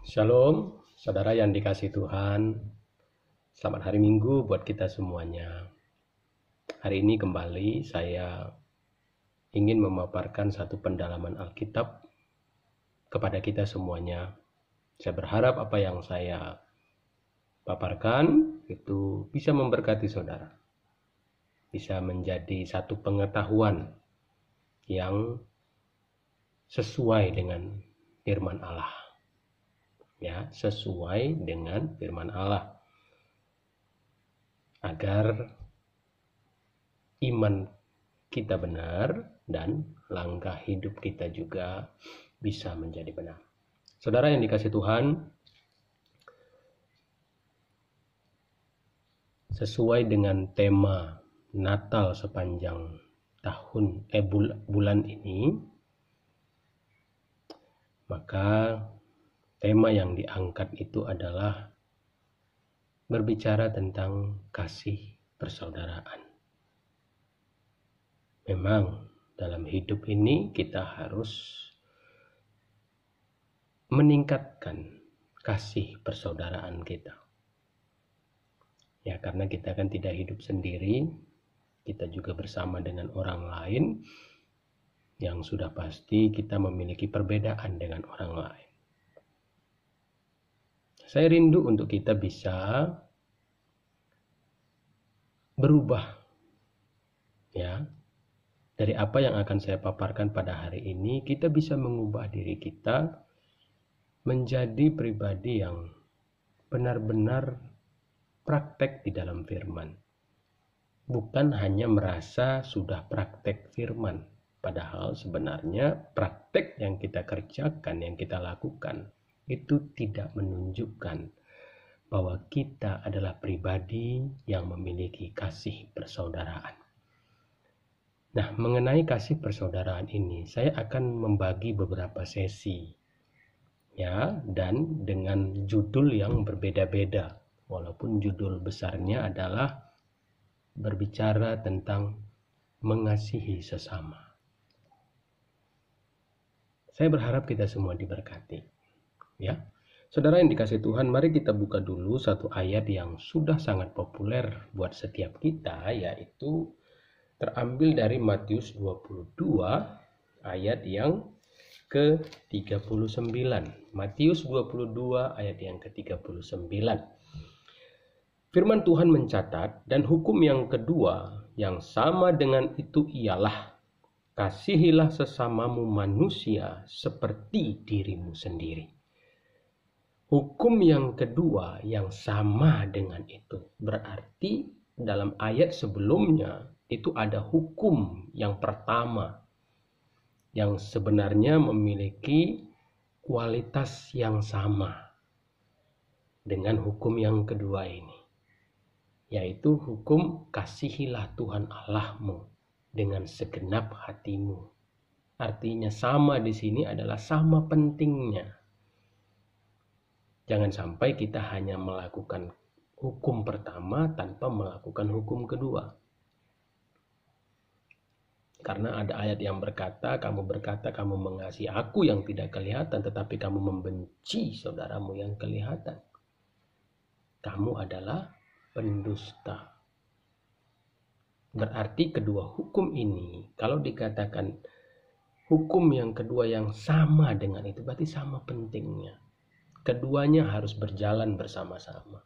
Shalom, saudara yang dikasih Tuhan. Selamat hari Minggu buat kita semuanya. Hari ini kembali saya ingin memaparkan satu pendalaman Alkitab kepada kita semuanya. Saya berharap apa yang saya paparkan itu bisa memberkati saudara. Bisa menjadi satu pengetahuan yang sesuai dengan firman Allah. Ya, sesuai dengan firman Allah. Agar iman kita benar dan langkah hidup kita juga bisa menjadi benar. Saudara yang dikasih Tuhan, sesuai dengan tema Natal sepanjang bulan ini, maka tema yang diangkat itu adalah berbicara tentang kasih persaudaraan. Memang dalam hidup ini kita harus meningkatkan kasih persaudaraan kita. Ya, karena kita kan tidak hidup sendiri, kita juga bersama dengan orang lain yang sudah pasti kita memiliki perbedaan dengan orang lain. Saya rindu untuk kita bisa berubah, ya. Dari apa yang akan saya paparkan pada hari ini, kita bisa mengubah diri kita menjadi pribadi yang benar-benar praktek di dalam firman. Bukan hanya merasa sudah praktek firman, padahal sebenarnya praktek yang kita kerjakan, yang kita lakukan, itu tidak menunjukkan bahwa kita adalah pribadi yang memiliki kasih persaudaraan. Nah, mengenai kasih persaudaraan ini, saya akan membagi beberapa sesi, ya, dan dengan judul yang berbeda-beda, walaupun judul besarnya adalah berbicara tentang mengasihi sesama. Saya berharap kita semua diberkati, ya. Saudara yang dikasih Tuhan, mari kita buka dulu satu ayat yang sudah sangat populer buat setiap kita, yaitu terambil dari Matius 22 ayat yang ke-39. Matius 22 ayat yang ke-39. Firman Tuhan mencatat, dan hukum yang kedua yang sama dengan itu ialah, kasihilah sesamamu manusia seperti dirimu sendiri. Hukum yang kedua yang sama dengan itu berarti dalam ayat sebelumnya itu ada hukum yang pertama yang sebenarnya memiliki kualitas yang sama dengan hukum yang kedua ini, yaitu hukum kasihilah Tuhan Allahmu dengan segenap hatimu. Artinya sama di sini adalah sama pentingnya. Jangan sampai kita hanya melakukan hukum pertama tanpa melakukan hukum kedua. Karena ada ayat yang berkata, kamu mengasihi aku yang tidak kelihatan, tetapi kamu membenci saudaramu yang kelihatan. Kamu adalah pendusta. Berarti kedua hukum ini, kalau dikatakan hukum yang kedua yang sama dengan itu, berarti sama pentingnya. Keduanya harus berjalan bersama-sama.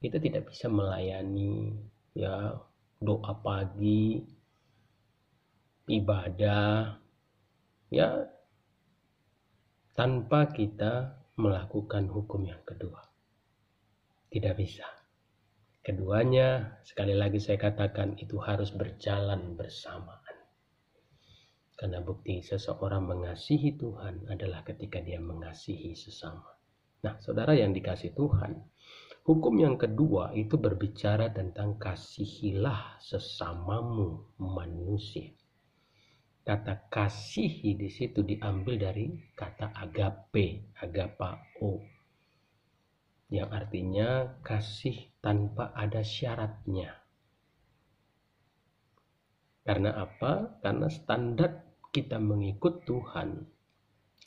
Kita tidak bisa melayani, ya, doa pagi, ibadah, ya, tanpa kita melakukan hukum yang kedua. Tidak bisa. Keduanya, sekali lagi saya katakan, itu harus berjalan bersamaan. Karena bukti seseorang mengasihi Tuhan adalah ketika dia mengasihi sesama. Nah, saudara yang dikasih Tuhan, hukum yang kedua itu berbicara tentang kasihilah sesamamu manusia. Kata kasihi di situ diambil dari kata agape, agapao, yang artinya kasih tanpa ada syaratnya. Karena apa? Karena standar kita mengikut Tuhan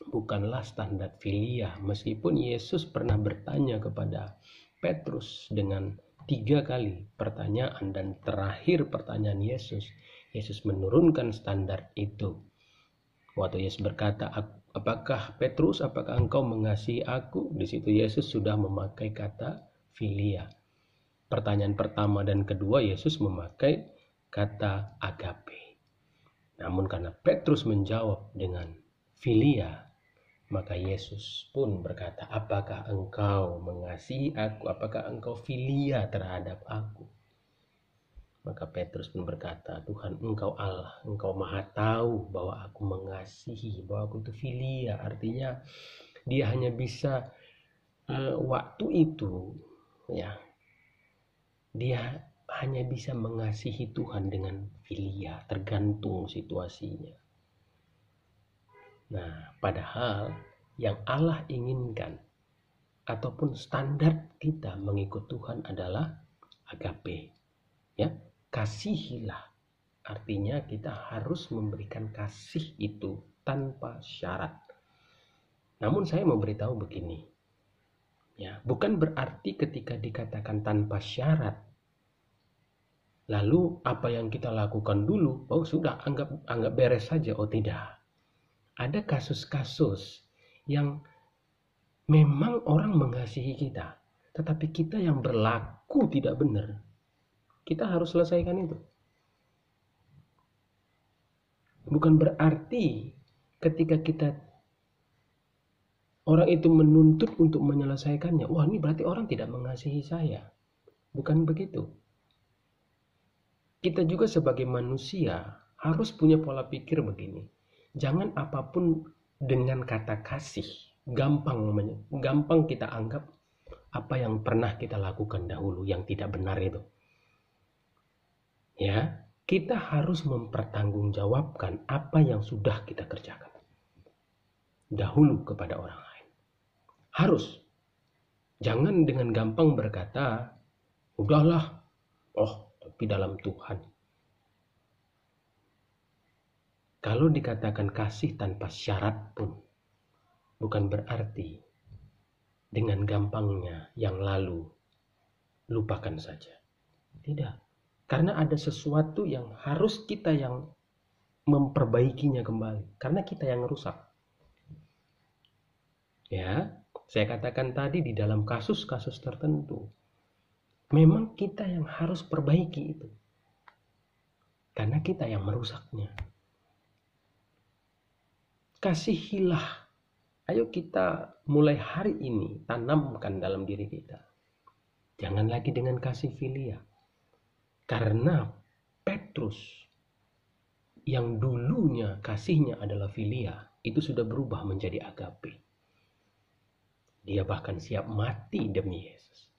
bukanlah standar filia. Meskipun Yesus pernah bertanya kepada Petrus dengan 3 kali pertanyaan, dan terakhir pertanyaan Yesus menurunkan standar itu. Waktu Yesus berkata, apakah Petrus, apakah engkau mengasihi aku? Di situ Yesus sudah memakai kata filia. Pertanyaan pertama dan kedua Yesus memakai kata agape. Namun karena Petrus menjawab dengan filia, maka Yesus pun berkata, apakah engkau mengasihi aku? Apakah engkau filia terhadap aku? Maka Petrus pun berkata, Tuhan, engkau Allah, engkau maha tahu bahwa aku mengasihi, bahwa aku itu filia. Artinya dia hanya bisa waktu itu, ya, dia hanya bisa mengasihi Tuhan dengan filia, tergantung situasinya. Nah, padahal yang Allah inginkan ataupun standar kita mengikut Tuhan adalah agape. Ya, kasihilah. Artinya kita harus memberikan kasih itu tanpa syarat. Namun saya memberitahu begini. Ya, bukan berarti ketika dikatakan tanpa syarat, lalu apa yang kita lakukan dulu, oh sudah anggap beres saja. Oh tidak. Ada kasus-kasus yang memang orang mengasihi kita, tetapi kita yang berlaku tidak benar. Kita harus selesaikan itu. Bukan berarti ketika orang itu menuntut untuk menyelesaikannya, wah ini berarti orang tidak mengasihi saya. Bukan begitu. Kita juga sebagai manusia harus punya pola pikir begini. Jangan apapun dengan kata kasih gampang kita anggap apa yang pernah kita lakukan dahulu yang tidak benar itu. Ya, kita harus mempertanggungjawabkan apa yang sudah kita kerjakan dahulu kepada orang lain. Harus. Jangan dengan gampang berkata, udahlah, tapi dalam Tuhan. Kalau dikatakan kasih tanpa syarat pun, bukan berarti dengan gampangnya yang lalu lupakan saja. Tidak. Karena ada sesuatu yang harus kita yang memperbaikinya kembali. Karena kita yang rusak. Ya, saya katakan tadi di dalam kasus-kasus tertentu, memang kita yang harus perbaiki itu. Karena kita yang merusaknya. Kasihilah. Ayo kita mulai hari ini tanamkan dalam diri kita. Jangan lagi dengan kasih filia. Karena Petrus yang dulunya kasihnya adalah filia, itu sudah berubah menjadi agape. Dia bahkan siap mati demi Yesus.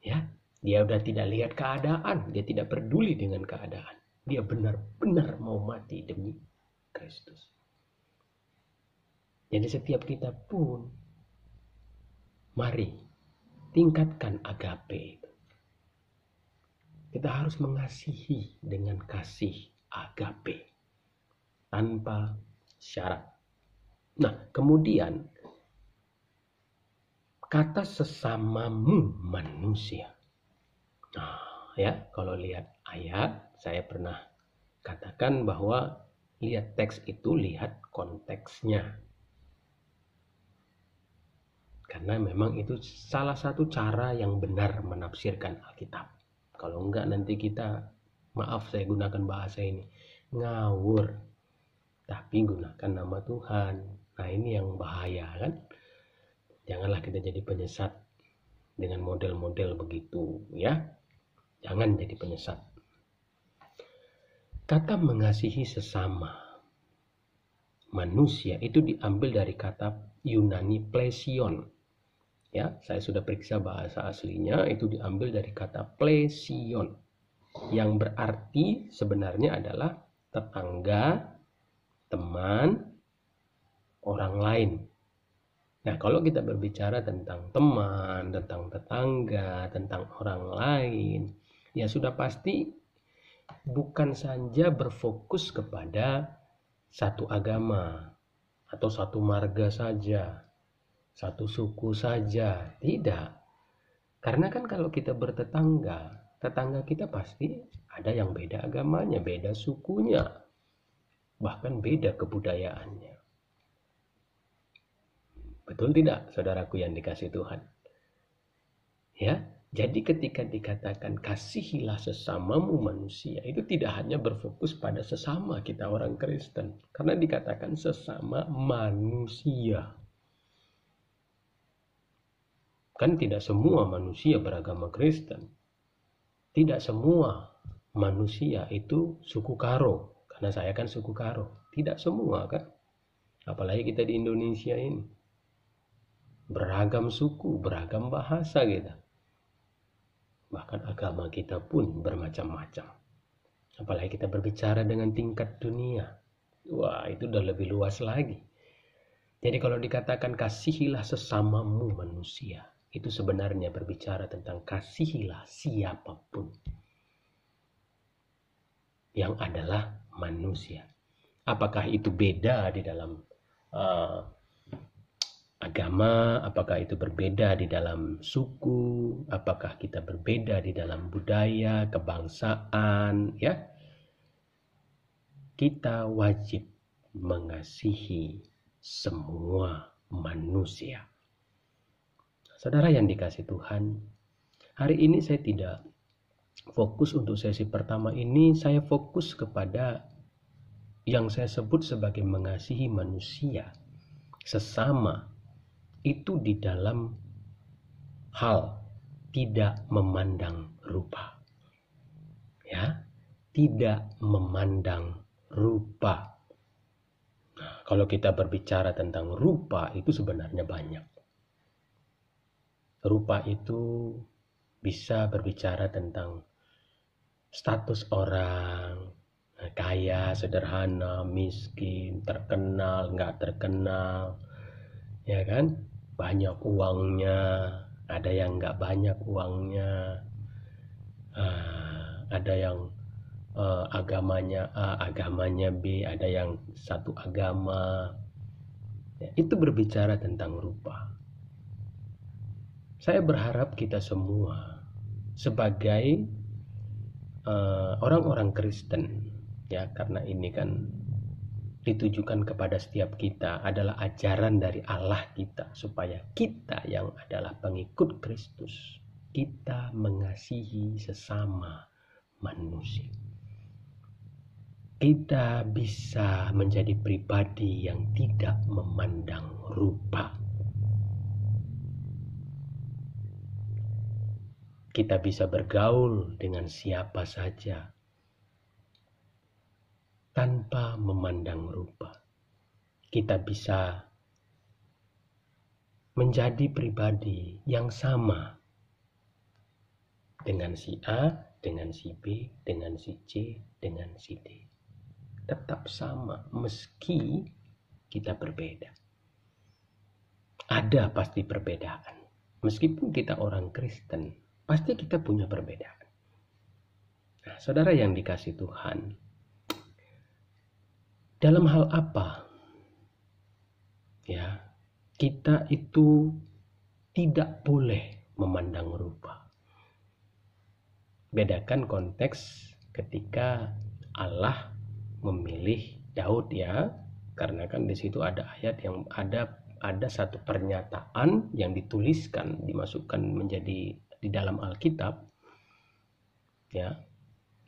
Ya, dia udah tidak lihat keadaan, dia tidak peduli dengan keadaan. Dia benar-benar mau mati demi Kristus. Jadi setiap kita pun mari tingkatkan agape itu. Kita harus mengasihi dengan kasih agape tanpa syarat. Nah, kemudian kata sesamamu manusia. Nah, ya, kalau lihat ayat, saya pernah katakan bahwa lihat teks itu, lihat konteksnya. Karena memang itu salah satu cara yang benar menafsirkan Alkitab. Kalau enggak nanti kita, maaf saya gunakan bahasa ini, ngawur. Tapi gunakan nama Tuhan. Nah ini yang bahaya kan. Janganlah kita jadi penyesat dengan model-model begitu ya. Jangan jadi penyesat. Kata mengasihi sesama manusia itu diambil dari kata Yunani plesion. Ya, saya sudah periksa bahasa aslinya, itu diambil dari kata plesion yang berarti sebenarnya adalah tetangga, teman, orang lain. Nah, kalau kita berbicara tentang teman, tentang tetangga, tentang orang lain, ya sudah pasti bukan saja berfokus kepada satu agama, atau satu marga saja, satu suku saja. Tidak. Karena kan kalau kita bertetangga, tetangga kita pasti ada yang beda agamanya, beda sukunya, bahkan beda kebudayaannya. Betul tidak, saudaraku yang dikasihi Tuhan? Ya, jadi ketika dikatakan kasihilah sesamamu manusia, itu tidak hanya berfokus pada sesama kita orang Kristen, karena dikatakan sesama manusia. Kan tidak semua manusia beragama Kristen. Tidak semua manusia itu suku Karo, karena saya kan suku Karo. Tidak semua kan. Apalagi kita di Indonesia ini. Beragam suku, beragam bahasa kita. Bahkan agama kita pun bermacam-macam. Apalagi kita berbicara dengan tingkat dunia. Wah, itu udah lebih luas lagi. Jadi kalau dikatakan kasihilah sesamamu manusia, itu sebenarnya berbicara tentang kasihilah siapapun yang adalah manusia. Apakah itu beda di dalam agama, apakah itu berbeda di dalam suku, apakah kita berbeda di dalam budaya, kebangsaan, ya. Kita wajib mengasihi semua manusia. Saudara yang dikasihi Tuhan, hari ini saya tidak fokus untuk sesi pertama ini, saya fokus kepada yang saya sebut sebagai mengasihi manusia sesama, itu di dalam hal tidak memandang rupa. Ya, tidak memandang rupa. Nah, kalau kita berbicara tentang rupa, itu sebenarnya banyak. Rupa itu bisa berbicara tentang status orang, kaya, sederhana, miskin, terkenal, nggak terkenal, ya kan? Banyak uangnya, ada yang nggak banyak uangnya, ada yang agamanya A, agamanya B, ada yang satu agama. Ya, itu berbicara tentang rupa. Saya berharap kita semua sebagai orang-orang Kristen, ya, karena ini kan ditujukan kepada setiap kita, adalah ajaran dari Allah kita, supaya kita yang adalah pengikut Kristus, kita mengasihi sesama manusia. Kita bisa menjadi pribadi yang tidak memandang rupa. Kita bisa bergaul dengan siapa saja tanpa memandang rupa. Kita bisa menjadi pribadi yang sama dengan si A, dengan si B, dengan si C, dengan si D. Tetap sama meski kita berbeda. Ada pasti perbedaan. Meskipun kita orang Kristen, pasti kita punya perbedaan. Nah, saudara yang dikasihi Tuhan, dalam hal apa ya kita itu tidak boleh memandang rupa? Bedakan konteks ketika Allah memilih Daud, ya, karena kan di situ ada ayat yang ada satu pernyataan yang dituliskan, dimasukkan menjadi di dalam Alkitab, ya,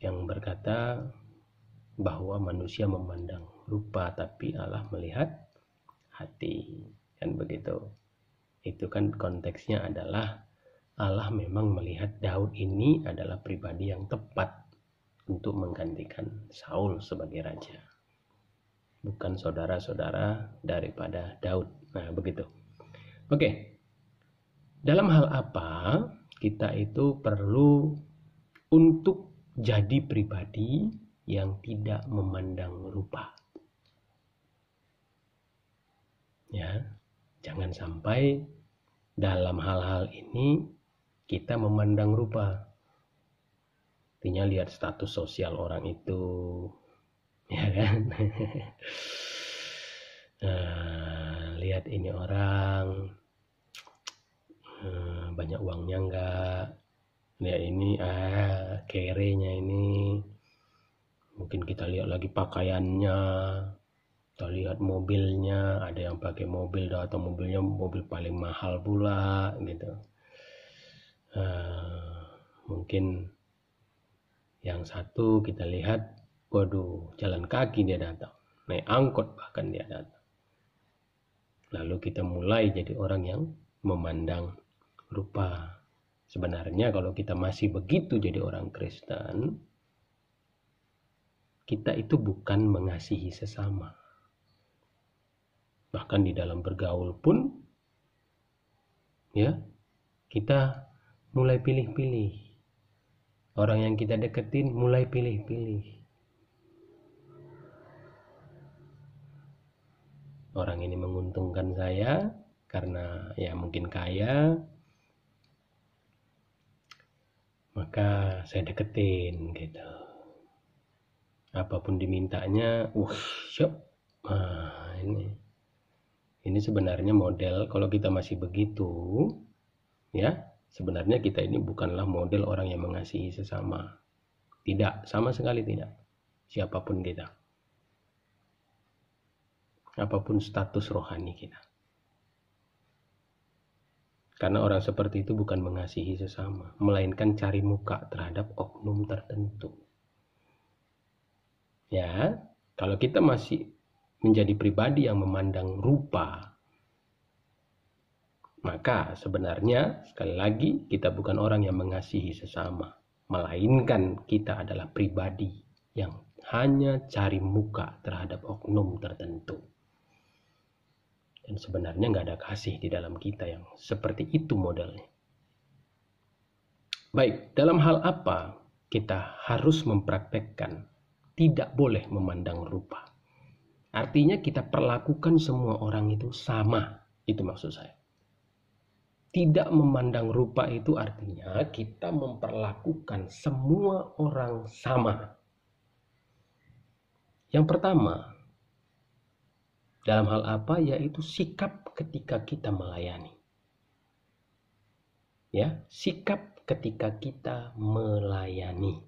yang berkata bahwa manusia memandang rupa tapi Allah melihat hati, kan begitu. Itu kan konteksnya adalah Allah memang melihat Daud ini adalah pribadi yang tepat untuk menggantikan Saul sebagai raja, bukan saudara-saudara daripada Daud. Nah, begitu. Oke. Dalam hal apa kita itu perlu untuk jadi pribadi yang tidak memandang rupa? Ya, jangan sampai dalam hal-hal ini kita memandang rupa. Artinya lihat status sosial orang itu, ya kan? Lihat ini orang banyak uangnya enggak, lihat ini kerenya ini, mungkin kita lihat lagi pakaiannya, kita lihat mobilnya, ada yang pakai mobil atau mobilnya mobil paling mahal pula gitu. Mungkin yang satu kita lihat, waduh, jalan kaki dia datang, naik angkot bahkan dia datang. Lalu kita mulai jadi orang yang memandang rupa. Sebenarnya kalau kita masih begitu jadi orang Kristen, kita itu bukan mengasihi sesama. Bahkan di dalam bergaul pun, ya, kita mulai pilih-pilih. Orang yang kita deketin mulai pilih-pilih. Orang ini menguntungkan saya karena ya mungkin kaya, maka saya deketin gitu. Apapun dimintanya, syok. Ini sebenarnya model kalau kita masih begitu, ya, sebenarnya kita ini bukanlah model orang yang mengasihi sesama. Tidak, sama sekali tidak. Siapapun kita. Apapun status rohani kita. Karena orang seperti itu bukan mengasihi sesama, melainkan cari muka terhadap oknum tertentu. Ya, kalau kita masih menjadi pribadi yang memandang rupa, maka sebenarnya sekali lagi kita bukan orang yang mengasihi sesama, melainkan kita adalah pribadi yang hanya cari muka terhadap oknum tertentu. Dan sebenarnya nggak ada kasih di dalam kita yang seperti itu modelnya. Baik, dalam hal apa kita harus mempraktekkan tidak boleh memandang rupa? Artinya kita perlakukan semua orang itu sama, itu maksud saya. Tidak memandang rupa itu artinya kita memperlakukan semua orang sama. Yang pertama, dalam hal apa? Yaitu sikap ketika kita melayani. Ya, sikap ketika kita melayani.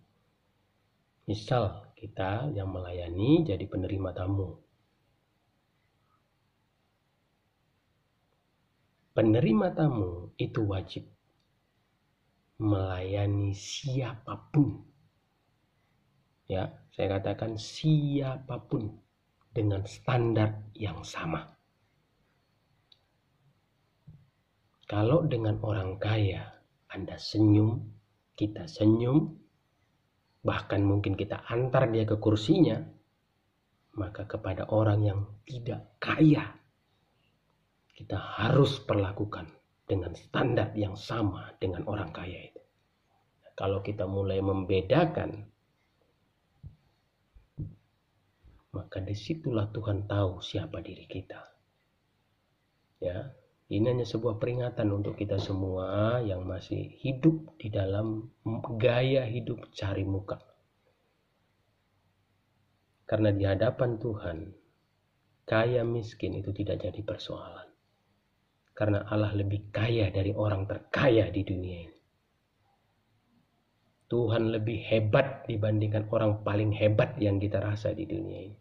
Misal kita yang melayani jadi penerima tamu. Penerima tamu itu wajib melayani siapapun. Ya, saya katakan siapapun dengan standar yang sama. Kalau dengan orang kaya Anda senyum, kita senyum, bahkan mungkin kita antar dia ke kursinya, maka kepada orang yang tidak kaya kita harus perlakukan dengan standar yang sama dengan orang kaya itu. Kalau kita mulai membedakan, maka disitulah Tuhan tahu siapa diri kita. Ya, ini hanya sebuah peringatan untuk kita semua yang masih hidup di dalam gaya hidup cari muka. Karena di hadapan Tuhan, kaya miskin itu tidak jadi persoalan. Karena Allah lebih kaya dari orang terkaya di dunia ini. Tuhan lebih hebat dibandingkan orang paling hebat yang kita rasa di dunia ini.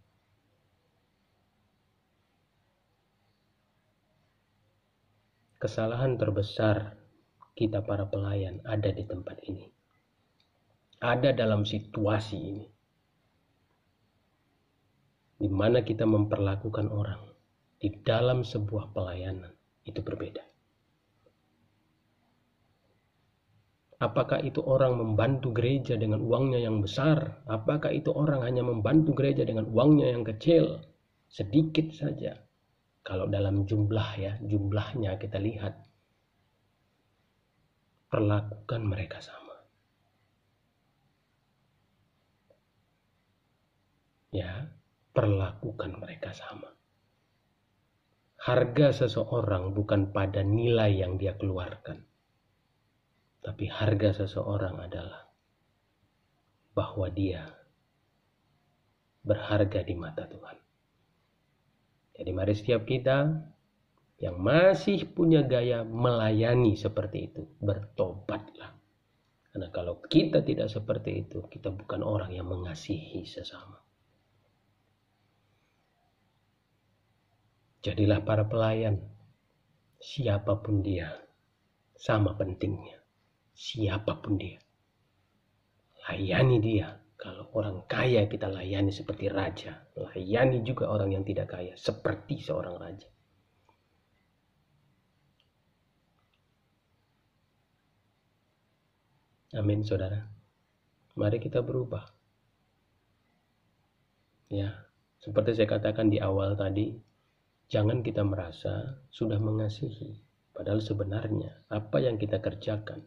Kesalahan terbesar kita para pelayan ada di tempat ini. Ada dalam situasi ini. Di mana kita memperlakukan orang di dalam sebuah pelayanan itu berbeda. Apakah itu orang membantu gereja dengan uangnya yang besar? Apakah itu orang hanya membantu gereja dengan uangnya yang kecil? Sedikit saja. Kalau dalam jumlahnya kita lihat, perlakukan mereka sama. Ya, perlakukan mereka sama. Harga seseorang bukan pada nilai yang dia keluarkan. Tapi harga seseorang adalah bahwa dia berharga di mata Tuhan. Jadi mari setiap kita yang masih punya gaya melayani seperti itu, bertobatlah. Karena kalau kita tidak seperti itu, kita bukan orang yang mengasihi sesama. Jadilah para pelayan, siapapun dia, sama pentingnya. Siapapun dia, layani dia. Kalau orang kaya kita layani seperti raja, layani juga orang yang tidak kaya seperti seorang raja. Amin, saudara. Mari kita berubah. Ya, seperti saya katakan di awal tadi, jangan kita merasa sudah mengasihi. Padahal sebenarnya apa yang kita kerjakan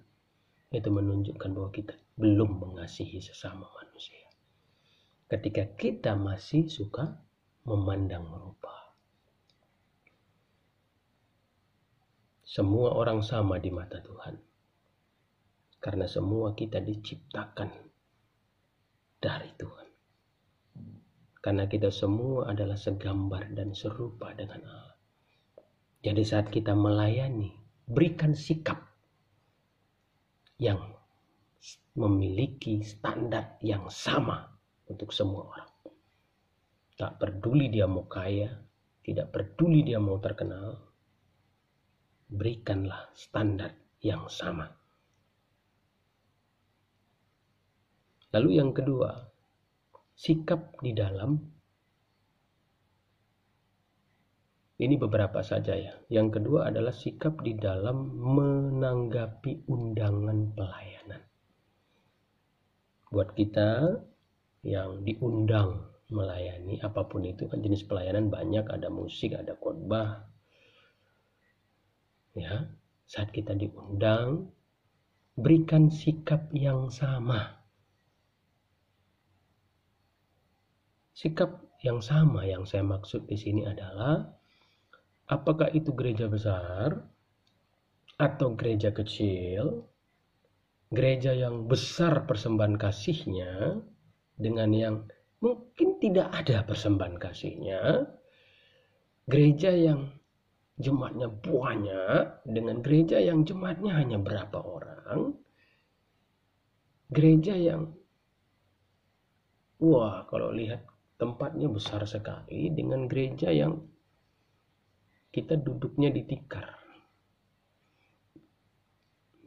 itu menunjukkan bahwa kita belum mengasihi sesama manusia. Ketika kita masih suka memandang rupa. Semua orang sama di mata Tuhan. Karena semua kita diciptakan dari Tuhan. Karena kita semua adalah segambar dan serupa dengan Allah. Jadi saat kita melayani, berikan sikap yang memiliki standar yang sama untuk semua orang. Tak peduli dia mau kaya, tidak peduli dia mau terkenal, berikanlah standar yang sama. Lalu yang kedua, sikap di dalam, ini beberapa saja ya. Yang kedua adalah sikap di dalam menanggapi undangan pelayanan. Buat kita yang diundang melayani, apapun itu kan jenis pelayanan banyak, ada musik, ada khotbah. Ya, saat kita diundang, berikan sikap yang sama. Sikap yang sama yang saya maksud di sini adalah apakah itu gereja besar atau gereja kecil, gereja yang besar persembahan kasihnya dengan yang mungkin tidak ada persembahan kasihnya, gereja yang jemaatnya banyak dengan gereja yang jemaatnya hanya berapa orang, gereja yang kalau lihat tempatnya besar sekali dengan gereja yang kita duduknya di tikar.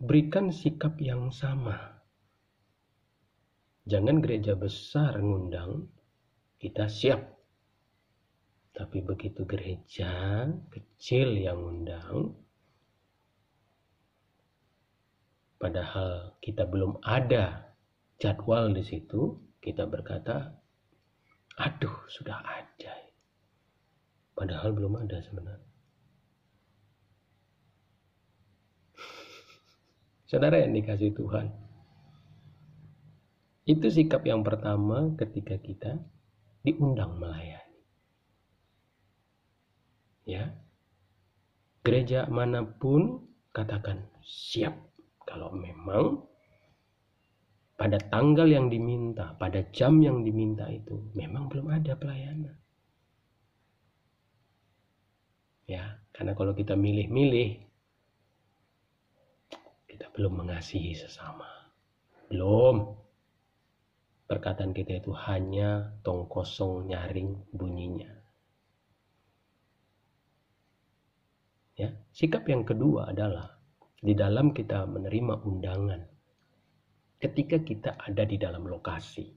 Berikan sikap yang sama. Jangan gereja besar ngundang, kita siap. Tapi begitu gereja kecil yang ngundang, padahal kita belum ada jadwal di situ, kita berkata, aduh sudah ada. Padahal belum ada sebenarnya. Saudara yang dikasihi Tuhan, itu sikap yang pertama ketika kita diundang melayani. Ya, gereja manapun katakan siap kalau memang pada tanggal yang diminta, pada jam yang diminta itu memang belum ada pelayanan. Ya, karena kalau kita milih-milih, kita belum mengasihi sesama. Belum. Perkataan kita itu hanya tong kosong nyaring bunyinya. Ya, sikap yang kedua adalah di dalam kita menerima undangan. Ketika kita ada di dalam lokasi,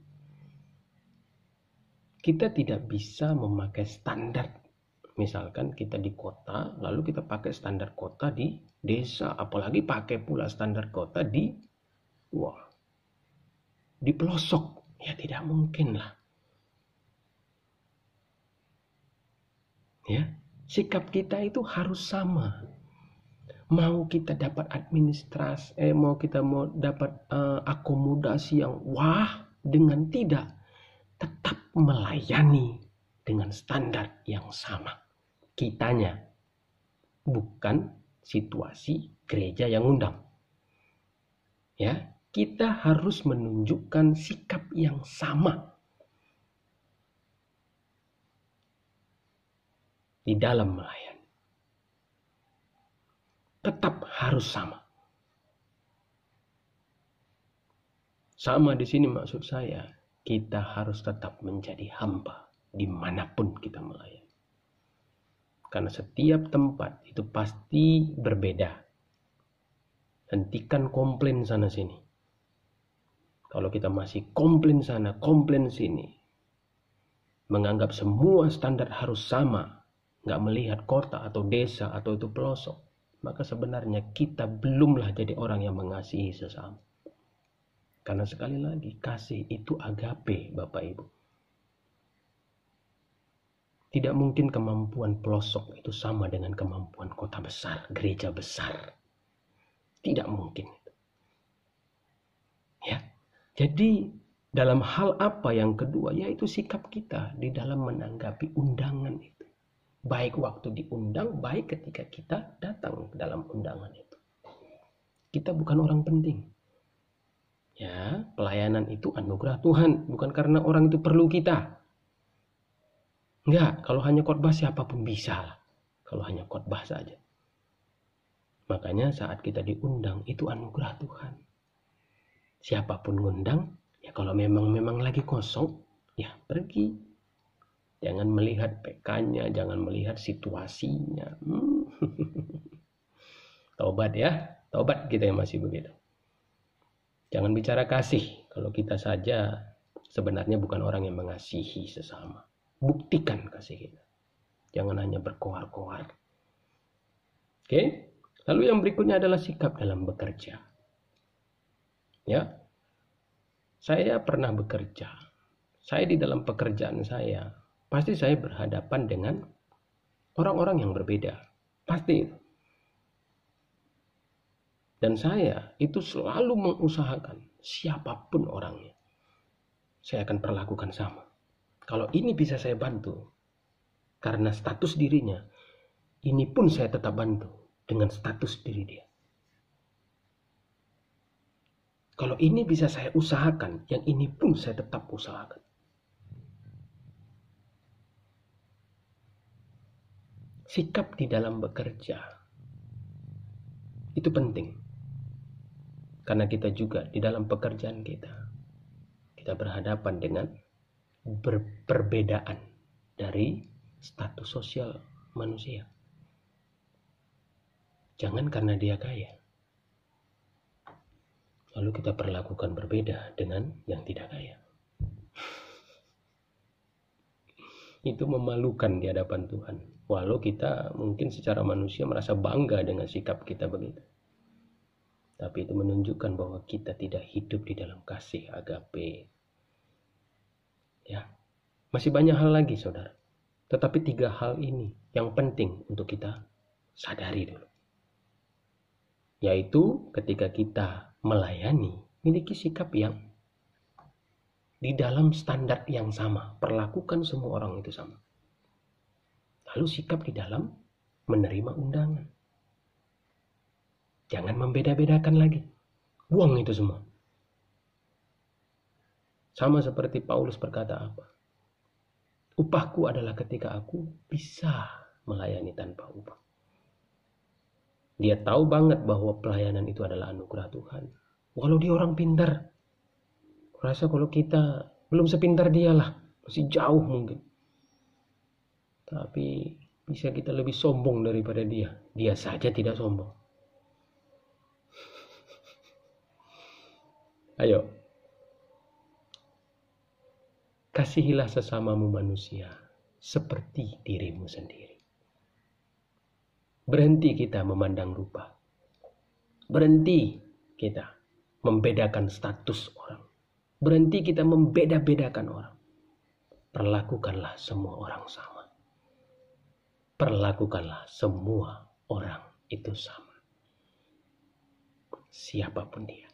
kita tidak bisa memakai standar. Misalkan kita di kota, lalu kita pakai standar kota di desa, apalagi pakai pula standar kota di pelosok, ya tidak mungkin lah. Ya, sikap kita itu harus sama. Mau kita dapat administrasi, mau dapat akomodasi yang dengan tidak, tetap melayani dengan standar yang sama. Kitanya, bukan situasi gereja yang undang. Ya, kita harus menunjukkan sikap yang sama. di dalam melayani. Tetap harus sama. Sama di sini maksud saya, kita harus tetap menjadi hamba dimanapun kita melayani. Karena setiap tempat itu pasti berbeda. Hentikan komplain sana sini. Kalau kita masih komplain sana, komplain sini, menganggap semua standar harus sama, nggak melihat kota atau desa atau itu pelosok, maka sebenarnya kita belumlah jadi orang yang mengasihi sesama. Karena sekali lagi, kasih itu agape, Bapak Ibu. Tidak mungkin kemampuan pelosok itu sama dengan kemampuan kota besar, gereja besar. Tidak mungkin. Ya. Jadi dalam hal apa yang kedua, yaitu sikap kita di dalam menanggapi undangan itu. Baik waktu diundang, baik ketika kita datang dalam undangan itu. Kita bukan orang penting. Ya, pelayanan itu anugerah Tuhan, bukan karena orang itu perlu kita. Enggak, kalau hanya khotbah siapapun bisa lah. Kalau hanya khotbah saja. Makanya saat kita diundang itu anugerah Tuhan. Siapapun ngundang, ya kalau memang lagi kosong, ya pergi. Jangan melihat PK-nya, jangan melihat situasinya. Taubat ya, taubat kita yang masih begitu. Jangan bicara kasih kalau kita saja sebenarnya bukan orang yang mengasihi sesama. Buktikan kasih kita. Jangan hanya berkoar-koar. Oke? Lalu yang berikutnya adalah sikap dalam bekerja. Ya. Saya pernah bekerja. Saya di dalam pekerjaan saya, pasti saya berhadapan dengan orang-orang yang berbeda. Pasti. Dan saya itu selalu mengusahakan siapapun orangnya, saya akan perlakukan sama. Kalau ini bisa saya bantu karena status dirinya, ini pun saya tetap bantu dengan status diri dia. Kalau ini bisa saya usahakan, yang ini pun saya tetap usahakan. Sikap di dalam bekerja itu penting. Karena kita juga di dalam pekerjaan kita berhadapan dengan perbedaan dari status sosial manusia. Jangan karena dia kaya, lalu kita perlakukan berbeda dengan yang tidak kaya. Itu memalukan di hadapan Tuhan. Walau kita mungkin secara manusia merasa bangga dengan sikap kita begitu. Tapi itu menunjukkan bahwa kita tidak hidup di dalam kasih agape. Ya, masih banyak hal lagi, saudara. Tetapi 3 hal ini yang penting untuk kita sadari dulu. Yaitu ketika kita melayani, miliki sikap yang di dalam standar yang sama. Perlakukan semua orang itu sama. Lalu sikap di dalam menerima undangan. Jangan membeda-bedakan lagi. Buang itu semua. Sama seperti Paulus berkata apa? Upahku adalah ketika aku bisa melayani tanpa upah. Dia tahu banget bahwa pelayanan itu adalah anugerah Tuhan. Walau dia orang pintar. Rasa kalau kita belum sepintar dia lah. Masih jauh mungkin. Tapi bisa kita lebih sombong daripada dia. Dia saja tidak sombong. Ayo, kasihilah sesamamu manusia seperti dirimu sendiri. Berhenti kita memandang rupa. Berhenti kita membedakan status orang. Berhenti kita membeda-bedakan orang. Perlakukanlah semua orang sama. Perlakukanlah semua orang itu sama. Siapapun dia.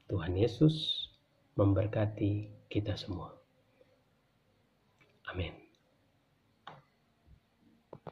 Tuhan Yesus memberkati kita semua. Amin.